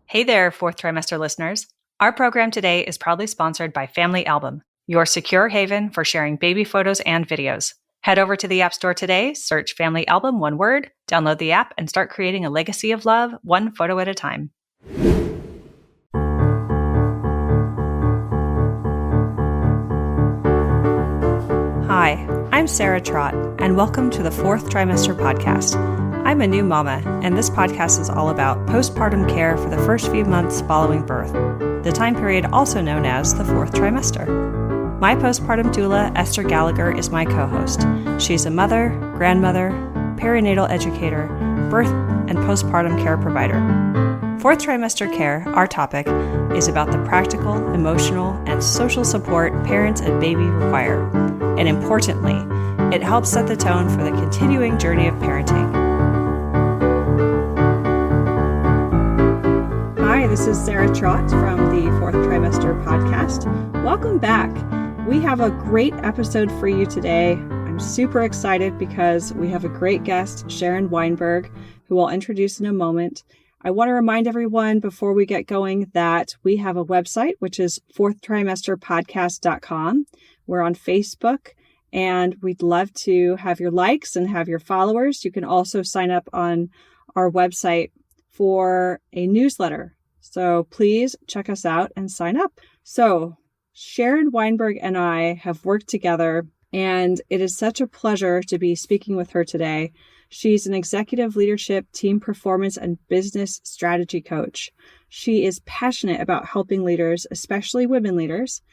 Hey there, Fourth Trimester listeners. Our program today is proudly sponsored by Family Album, your secure haven for sharing baby photos and videos. Head over to the App Store today, search Family Album, one word, download the app, and start creating a legacy of love, one photo at a time. Hi, I'm Sarah Trott, and welcome to the Fourth Trimester podcast. I'm a new mama, and this podcast is all about postpartum care for the first few months following birth, the time period also known as the fourth trimester. My postpartum doula, Esther Gallagher, is my co-host. She's a mother, grandmother, perinatal educator, birth and postpartum care provider. Fourth trimester care, our topic, is about the practical, emotional, and social support parents and baby require. And importantly, it helps set the tone for the continuing journey of parenting. Hi, this is Sarah Trott from the Fourth Trimester podcast. Welcome back. We have a great episode for you today. I'm super excited because we have a great guest, Sharon Weinberg, who I'll introduce in a moment. I want to remind everyone before we get going that we have a website, which is fourthtrimesterpodcast.com. We're on Facebook, and we'd love to have your likes and have your followers. You can also sign up on our website for a newsletter. So please check us out and sign up. So Sharon Weinberg and I have worked together, and it is such a pleasure to be speaking with her today. She's an executive leadership, team performance, and business strategy coach. She is passionate about helping leaders, especially women leaders,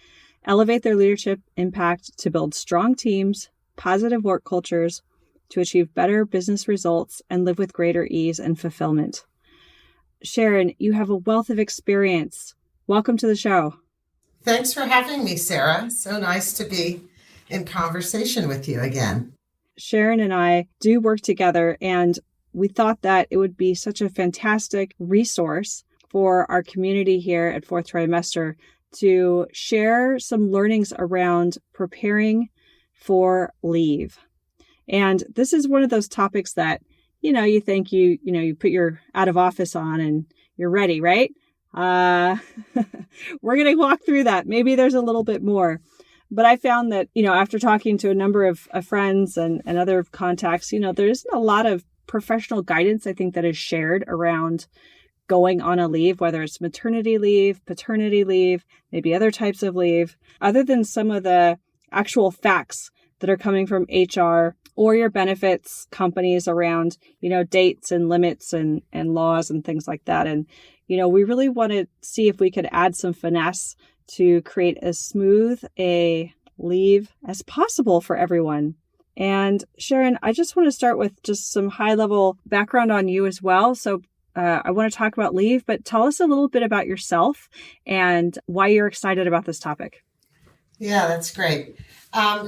elevate their leadership impact to build strong teams, positive work cultures, to achieve better business results, and live with greater ease and fulfillment. Sharon, you have a wealth of experience. Welcome to the show. Thanks for having me, Sarah. So nice to be in conversation with you again. Sharon and I do work together, and we thought that it would be such a fantastic resource for our community here at Fourth Trimester to share some learnings around preparing for leave. And this is one of those topics that, you think you put your out of office on and you're ready, right? We're going to walk through that. Maybe there's a little bit more. But I found that, after talking to a number of friends and other contacts, there isn't a lot of professional guidance, I think, that is shared around going on a leave, whether it's maternity leave, paternity leave, maybe other types of leave, other than some of the actual facts that are coming from HR or your benefits companies around, dates and limits and laws and things like that. And, we really want to see if we could add some finesse to create as smooth a leave as possible for everyone. And Sharon, I just want to start with just some high-level background on you as well. So I want to talk about leave, but tell us a little bit about yourself and why you're excited about this topic. Yeah, that's great.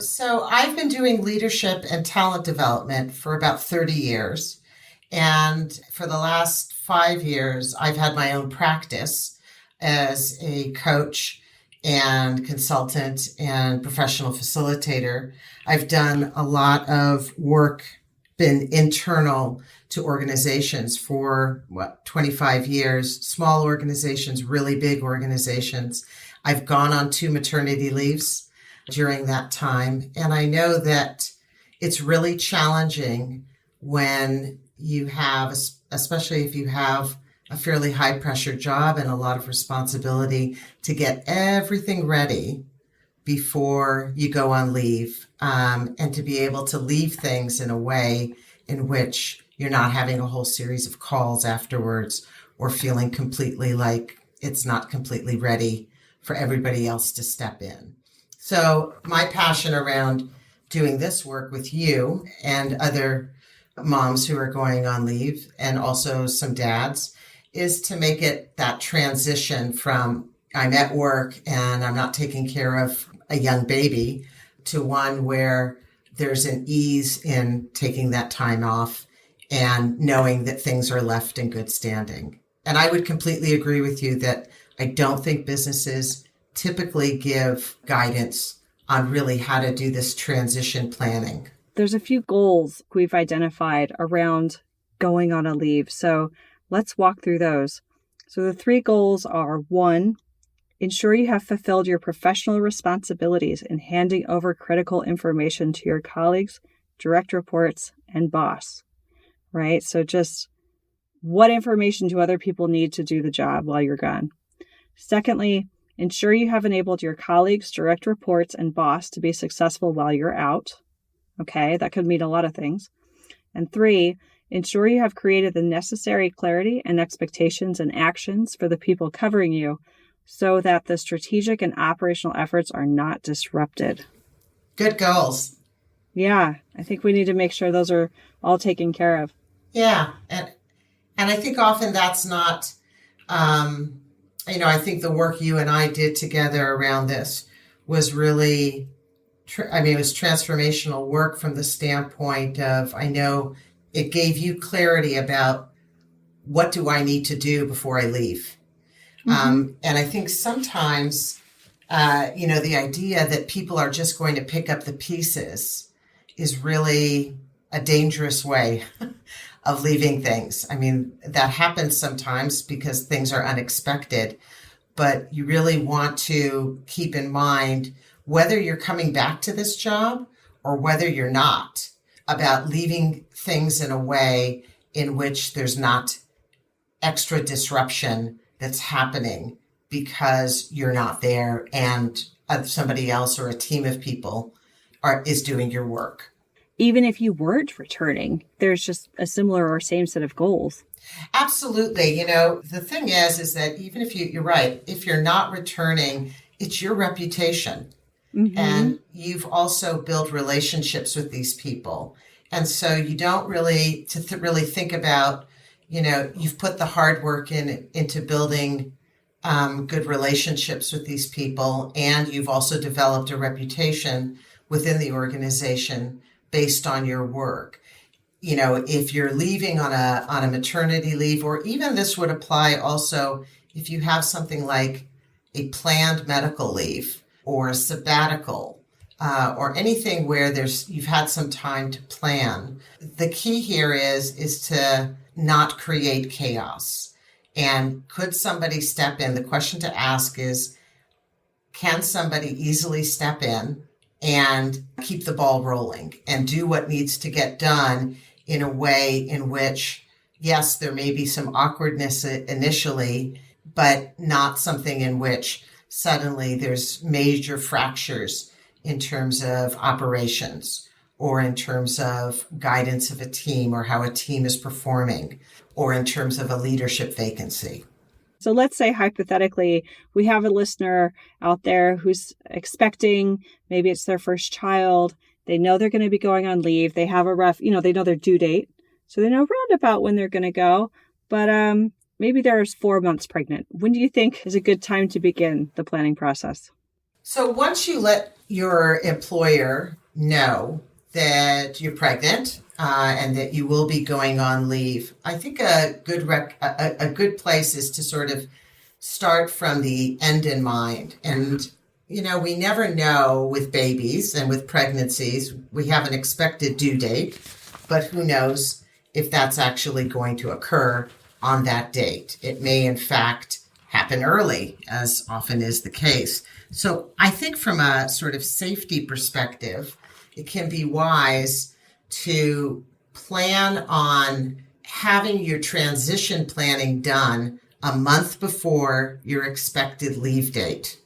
So I've been doing leadership and talent development for about 30 years. And for the last 5 years, I've had my own practice as a coach and consultant and professional facilitator. I've done a lot of work, been internal to organizations for 25 years, small organizations, really big organizations. I've gone on 2 maternity leaves during that time. And I know that it's really challenging when you have, especially if you have a fairly high pressure job and a lot of responsibility, to get everything ready before you go on leave, and to be able to leave things in a way in which you're not having a whole series of calls afterwards or feeling completely like it's not completely ready for everybody else to step in. So my passion around doing this work with you and other moms who are going on leave, and also some dads, is to make it that transition from I'm at work and I'm not taking care of a young baby to one where there's an ease in taking that time off and knowing that things are left in good standing. And I would completely agree with you that I don't think businesses typically give guidance on really how to do this transition planning. There's a few goals we've identified around going on a leave. So let's walk through those. So the three goals are: one, ensure you have fulfilled your professional responsibilities in handing over critical information to your colleagues, direct reports, and boss, right? So just what information do other people need to do the job while you're gone? Secondly, ensure you have enabled your colleagues, direct reports, and boss to be successful while you're out. Okay, that could mean a lot of things. And three, ensure you have created the necessary clarity and expectations and actions for the people covering you so that the strategic and operational efforts are not disrupted. Good goals. Yeah, I think we need to make sure those are all taken care of. Yeah. And I think often that's not, I think the work you and I did together around this was really, it was transformational work from the standpoint of, I know it gave you clarity about what do I need to do before I leave. And I think sometimes, the idea that people are just going to pick up the pieces is really a dangerous way of leaving things. I mean, that happens sometimes because things are unexpected, but you really want to keep in mind whether you're coming back to this job or whether you're not, about leaving things in a way in which there's not extra disruption that's happening because you're not there and somebody else or a team of people is doing your work. Even if you weren't returning, there's just a similar or same set of goals. Absolutely. The thing is that even if you're right, if you're not returning, it's your reputation. And you've also built relationships with these people. And so you don't really, really think about, you've put the hard work into building good relationships with these people. And you've also developed a reputation within the organization based on your work. If you're leaving on a maternity leave, or even this would apply also if you have something like a planned medical leave or a sabbatical, or anything where you've had some time to plan. The key here is to not create chaos. And could somebody step in? The question to ask is, can somebody easily step in and keep the ball rolling and do what needs to get done in a way in which, yes, there may be some awkwardness initially, but not something in which suddenly there's major fractures in terms of operations or in terms of guidance of a team or how a team is performing or in terms of a leadership vacancy. So let's say hypothetically, we have a listener out there who's expecting, maybe it's their first child. They know they're going to be going on leave. They have they know their due date. So they know round about when they're going to go. But maybe they're 4 months pregnant. When do you think is a good time to begin the planning process? So once you let your employer know that you're pregnant and that you will be going on leave, I think a good place is to sort of start from the end in mind. And, we never know with babies and with pregnancies, we have an expected due date, but who knows if that's actually going to occur on that date. It may, in fact, happen early, as often is the case. So I think from a sort of safety perspective, it can be wise to plan on having your transition planning done a month before your expected leave date.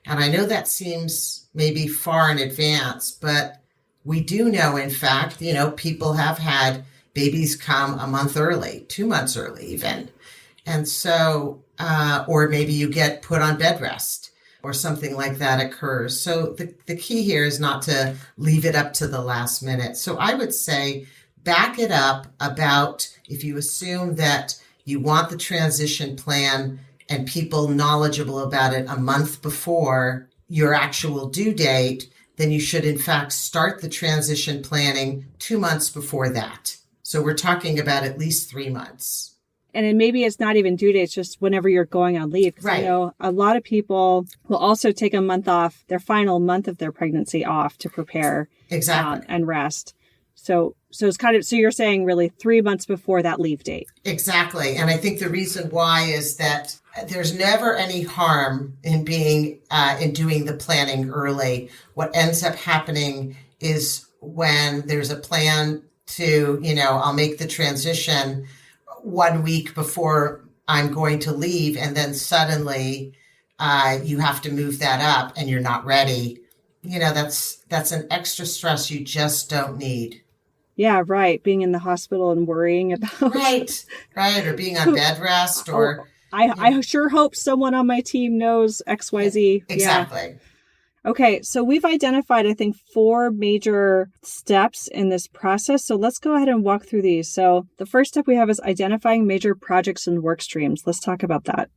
And I know that seems maybe far in advance, but we do know, in fact, people have had babies come a month early, 2 months early even. And so, or maybe you get put on bed rest or something like that occurs. So the key here is not to leave it up to the last minute. So I would say back it up about, if you assume that you want the transition plan and people knowledgeable about it a month before your actual due date, then you should in fact start the transition planning 2 months before that. So we're talking about at least 3 months. And then maybe it's not even due date, it's just whenever you're going on leave. Because right. I know a lot of people will also take a month off, their final month of their pregnancy off to prepare exactly. And rest. So it's kind of, so you're saying really 3 months before that leave date. Exactly. And I think the reason why is that there's never any harm in doing the planning early. What ends up happening is when there's a plan to, I'll make the transition 1 week before I'm going to leave, and then suddenly you have to move that up and you're not ready. That's an extra stress you just don't need. Yeah, right. Being in the hospital and worrying about right, or being on bed rest, or I sure hope someone on my team knows XYZ. Exactly. Yeah. Okay, so we've identified, I think, 4 major steps in this process. So let's go ahead and walk through these. So the first step we have is identifying major projects and work streams. Let's talk about that.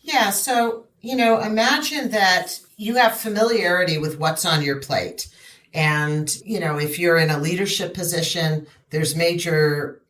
Yeah, so, imagine that you have familiarity with what's on your plate. And, if you're in a leadership position, there's major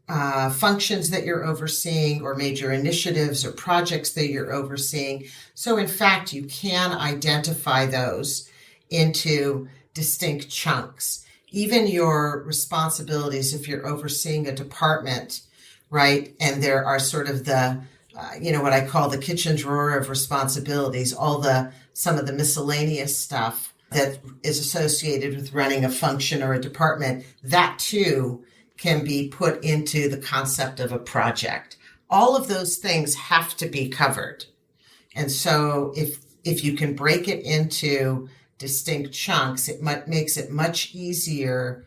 functions that you're overseeing, or major initiatives or projects that you're overseeing. So in fact, you can identify those into distinct chunks. Even your responsibilities, if you're overseeing a department, right? And there are sort of the, what I call the kitchen drawer of responsibilities, some of the miscellaneous stuff that is associated with running a function or a department, that too can be put into the concept of a project. All of those things have to be covered. And so if you can break it into distinct chunks, it makes it much easier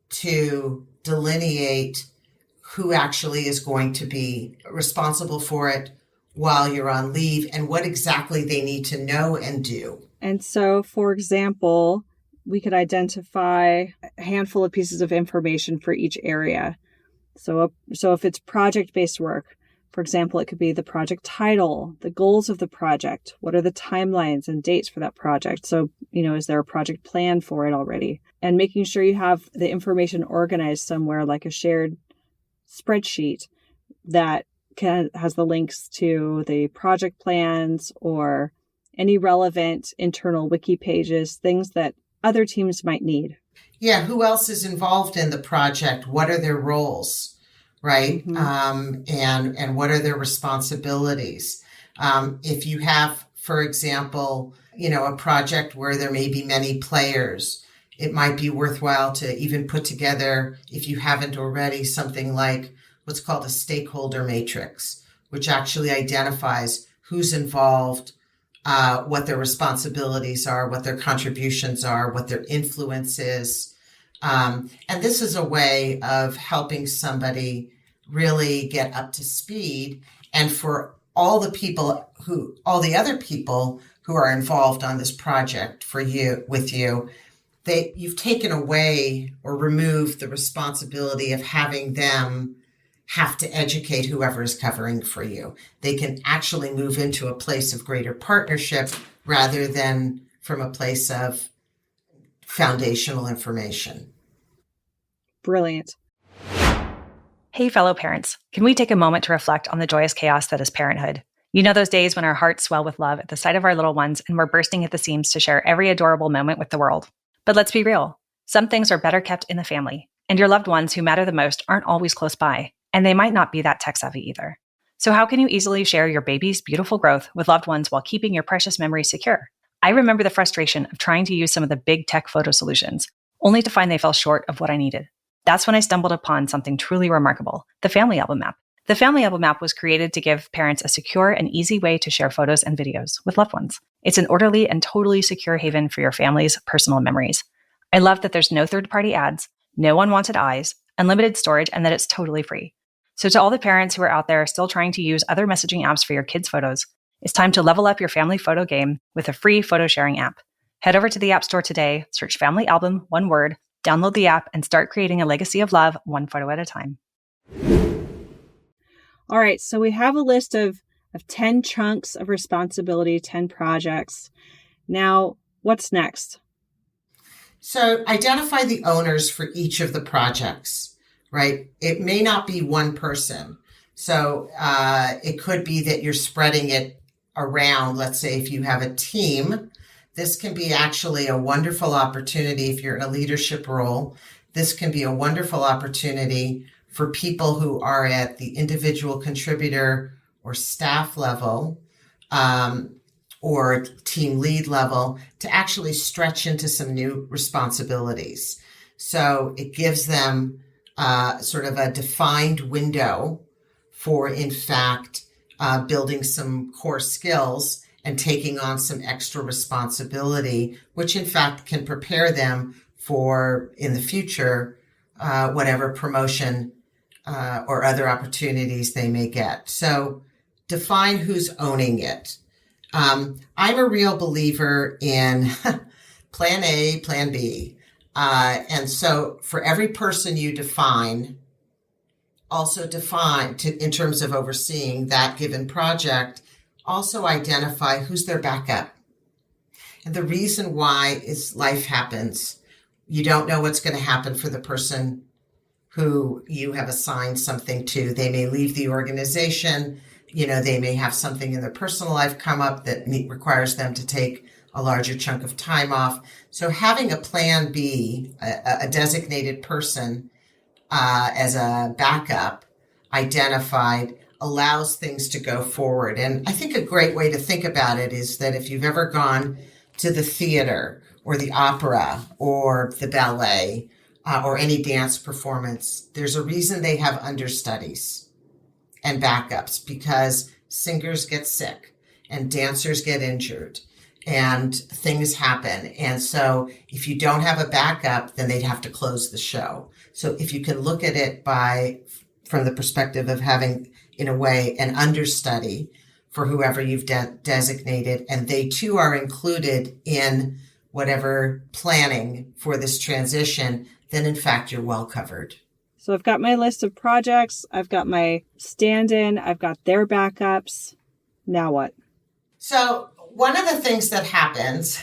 to delineate who actually is going to be responsible for it while you're on leave, and what exactly they need to know and do. And so, for example, we could identify a handful of pieces of information for each area. So if it's project-based work, for example, it could be the project title, the goals of the project, what are the timelines and dates for that project? So, is there a project plan for it already? And making sure you have the information organized somewhere, like a shared spreadsheet that has the links to the project plans or any relevant internal wiki pages, things that other teams might need. Yeah, who else is involved in the project? What are their roles, right? Mm-hmm. And what are their responsibilities? If you have, for example, a project where there may be many players, it might be worthwhile to even put together, if you haven't already, something like what's called a stakeholder matrix, which actually identifies who's involved, what their responsibilities are, what their contributions are, what their influence is. And this is a way of helping somebody really get up to speed. And for all the other people who are involved on this project with you, you've taken away or removed the responsibility of having them have to educate whoever is covering for you. They can actually move into a place of greater partnership rather than from a place of foundational information. Brilliant. Hey, fellow parents, can we take a moment to reflect on the joyous chaos that is parenthood? Those days when our hearts swell with love at the sight of our little ones and we're bursting at the seams to share every adorable moment with the world. But let's be real. Some things are better kept in the family, and your loved ones who matter the most aren't always close by. And they might not be that tech savvy either. So how can you easily share your baby's beautiful growth with loved ones while keeping your precious memories secure? I remember the frustration of trying to use some of the big tech photo solutions, only to find they fell short of what I needed. That's when I stumbled upon something truly remarkable, the Family Album app. The Family Album app was created to give parents a secure and easy way to share photos and videos with loved ones. It's an orderly and totally secure haven for your family's personal memories. I love that there's no third-party ads, no unwanted eyes, unlimited storage, and that it's totally free. So to all the parents who are out there still trying to use other messaging apps for your kids' photos, it's time to level up your family photo game with a free photo sharing app. Head over to the App Store today, search Family Album, one word, download the app, and start creating a legacy of love one photo at a time. All right, so we have a list of 10 chunks of responsibility, 10 projects. Now, what's next? So identify the owners for each of the projects. Right? It may not be one person. So it could be that you're spreading it around. Let's say if you have a team, this can be actually a wonderful opportunity if you're in a leadership role this can be a wonderful opportunity for people who are at the individual contributor or staff level, or team lead level, to actually stretch into some new responsibilities. So it gives them sort of a defined window for, in fact, building some core skills and taking on some extra responsibility, which in fact can prepare them for, in the future, whatever promotion or other opportunities they may get. So define who's owning it. I'm a real believer in plan A, plan B. And so for every person you define, also define in terms of overseeing that given project, also identify who's their backup. And the reason why is life happens. You don't know what's going to happen for the person who you have assigned something to. They may leave the organization. They may have something in their personal life come up that requires them to take a larger chunk of time off. So having a plan B, a designated person as a backup identified, allows things to go forward. And I think a great way to think about it is that if you've ever gone to the theater or the opera or the ballet or any dance performance, there's a reason they have understudies and backups, because singers get sick and dancers get injured and things happen. And so if you don't have a backup, then they'd have to close the show. So if you can look at it from the perspective of having, in a way, an understudy for whoever you've designated, and they too are included in whatever planning for this transition, then in fact, you're well covered. So I've got my list of projects. I've got my stand-in. I've got their backups. Now what? So one of the things that happens,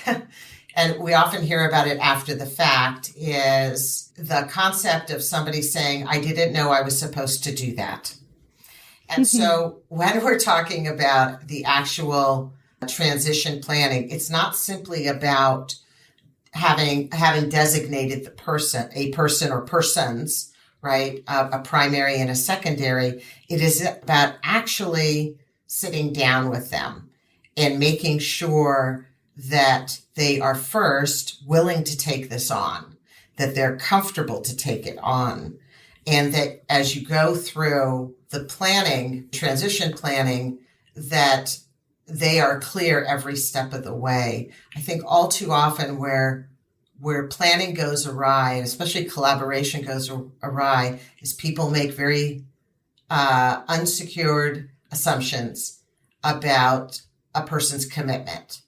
and we often hear about it after the fact, is the concept of somebody saying, I didn't know I was supposed to do that. And so when we're talking about the actual transition planning, it's not simply about having designated the person, a person or persons, right? A primary and a secondary. It is about actually sitting down with them and making sure that they are first willing to take this on, that they're comfortable to take it on, and that as you go through the planning, transition planning, that they are clear every step of the way. I think all too often where planning goes awry, and especially collaboration goes awry, is people make very unsecured assumptions about a person's commitment.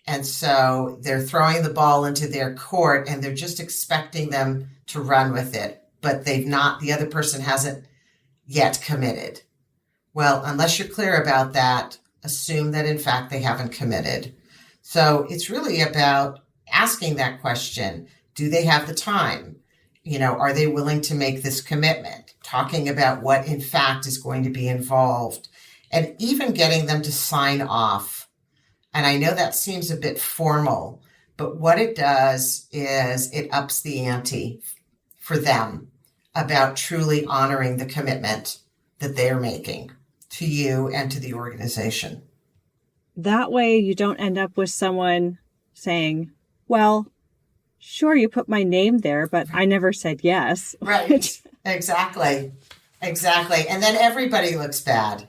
And so they're throwing the ball into their court and they're just expecting them to run with it, but the other person hasn't yet committed. Well, unless you're clear about that, assume that in fact they haven't committed. So it's really about asking that question. Do they have the time? Are they willing to make this commitment? Talking about what in fact is going to be involved, and even getting them to sign off. And I know that seems a bit formal, but what it does is it ups the ante for them about truly honoring the commitment that they're making to you and to the organization. That way you don't end up with someone saying, well, sure, you put my name there, but I never said yes. Right. Exactly. And then everybody looks bad.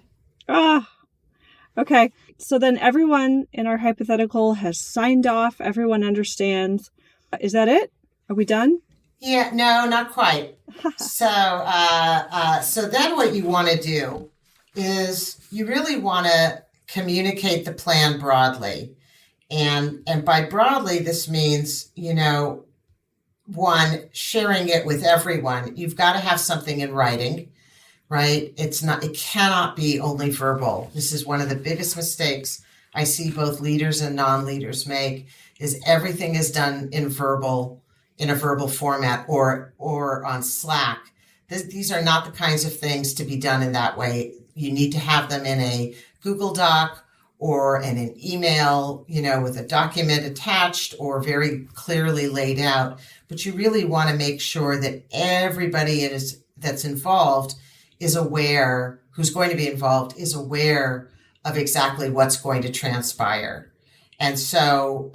Okay. So then everyone in our hypothetical has signed off. Everyone understands. Is that it? Are we done? Yeah, no, not quite. So then what you want to do is you really want to communicate the plan broadly. And by broadly, this means, one, sharing it with everyone. You've got to have something in writing, right? It cannot be only verbal. This is one of the biggest mistakes I see both leaders and non-leaders make, is everything is done in a verbal format or on Slack. These are not the kinds of things to be done in that way. You need to have them in a Google Doc or in an email, with a document attached or very clearly laid out. But but you really want to make sure that everybody that's involved is aware, who's going to be involved is aware of exactly what's going to transpire. And so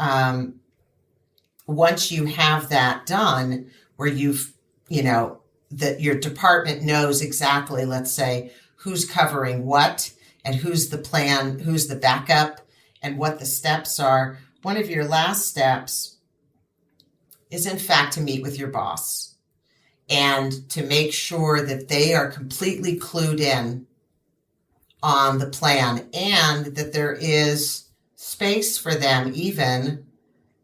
once you have that done, where that your department knows exactly, let's say, who's covering what and who's the plan, who's the backup, and what the steps are, one of your last steps is, in fact, to meet with your boss and to make sure that they are completely clued in on the plan and that there is space for them even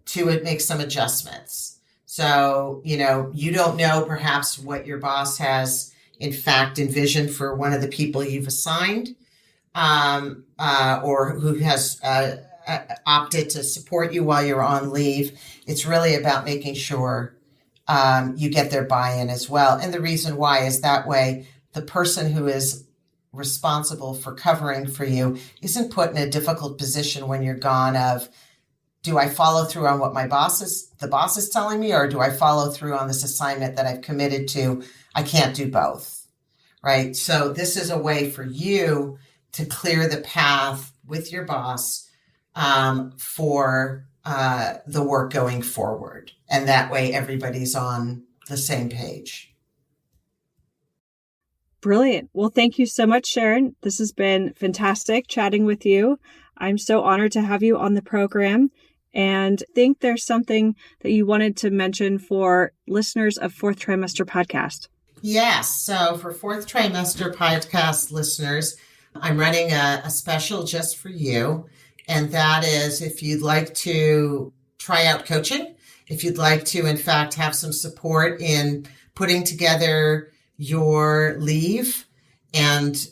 to make some adjustments. So, you don't know perhaps what your boss has, in fact, envisioned for one of the people you've assigned, or who has opted to support you while you're on leave. It's really about making sure you get their buy-in as well. And the reason why is that way the person who is responsible for covering for you isn't put in a difficult position when you're gone of, do I follow through on what the boss is telling me, or do I follow through on this assignment that I've committed to? I can't do both, right? So this is a way for you to clear the path with your boss for the work going forward. And that way everybody's on the same page. Brilliant. Well, thank you so much, Sharon. This has been fantastic chatting with you. I'm so honored to have you on the program. And I think there's something that you wanted to mention for listeners of Fourth Trimester Podcast. Yes. So for Fourth Trimester Podcast listeners, I'm running a special just for you. And that is, if you'd like to try out coaching, if you'd like to, in fact, have some support in putting together your leave and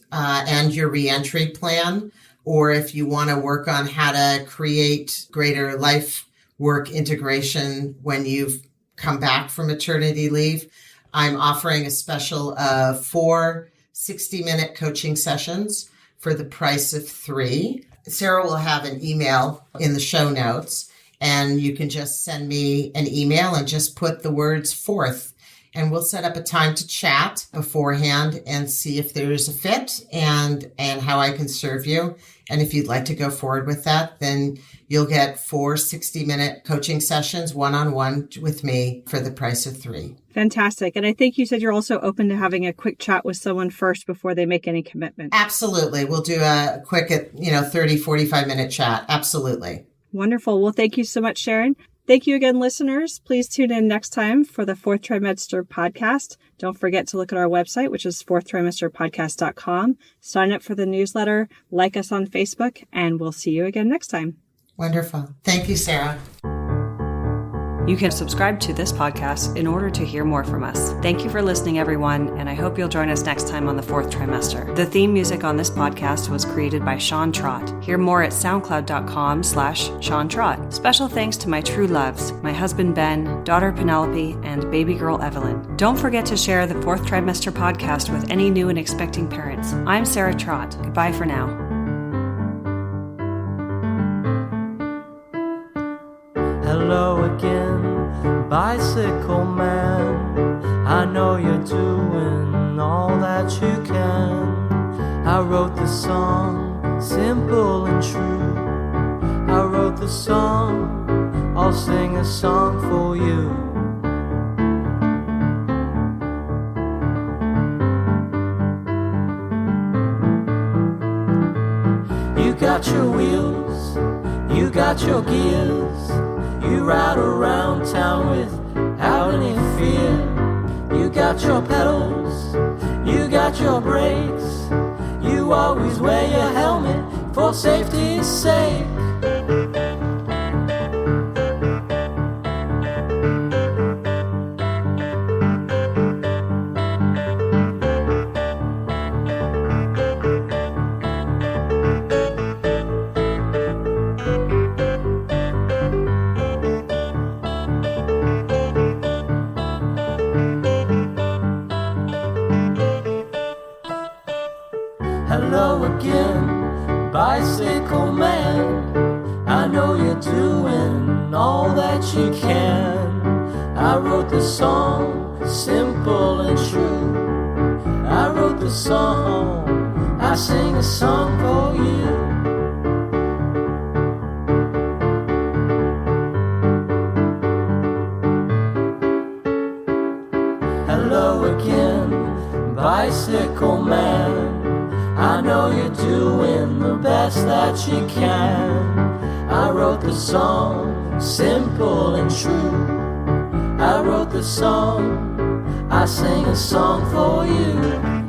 your reentry plan, or if you want to work on how to create greater life work integration when you've come back from maternity leave, I'm offering a special of 4 60-minute coaching sessions for the price of 3. Sarah will have an email in the show notes, and you can just send me an email and just put the words "fourth," and we'll set up a time to chat beforehand and see if there's a fit and how I can serve you. And if you'd like to go forward with that, then you'll get 4 60-minute coaching sessions one-on-one with me for the price of 3. Fantastic. And I think you said you're also open to having a quick chat with someone first before they make any commitment. Absolutely. We'll do a quick, 30, 45-minute chat. Absolutely. Wonderful. Well, thank you so much, Sharon. Thank you again, listeners. Please tune in next time for the Fourth Trimester Podcast. Don't forget to look at our website, which is fourthtrimesterpodcast.com. Sign up for the newsletter, like us on Facebook, and we'll see you again next time. Wonderful. Thank you, Sarah. You can subscribe to this podcast in order to hear more from us. Thank you for listening, everyone, and I hope you'll join us next time on the Fourth Trimester. The theme music on this podcast was created by Sean Trott. Hear more at soundcloud.com/Sean Trott. Special thanks to my true loves, my husband Ben, daughter Penelope, and baby girl Evelyn. Don't forget to share the Fourth Trimester podcast with any new and expecting parents. I'm Sarah Trott. Goodbye for now. Hello again, bicycle man. I know you're doing all that you can. I wrote the song, simple and true. I wrote the song, I'll sing a song for you. You got your wheels, you got your gears. You ride around town without any fear. You got your pedals, you got your brakes. You always wear your helmet for safety's sake. Hello again, bicycle man. I know you're doing all that you can. I wrote the song, simple and true. I wrote the song, I sing a song for you. Hello again, bicycle man. I know you're doing the best that you can. I wrote the song, simple and true. I wrote the song, I sing a song for you.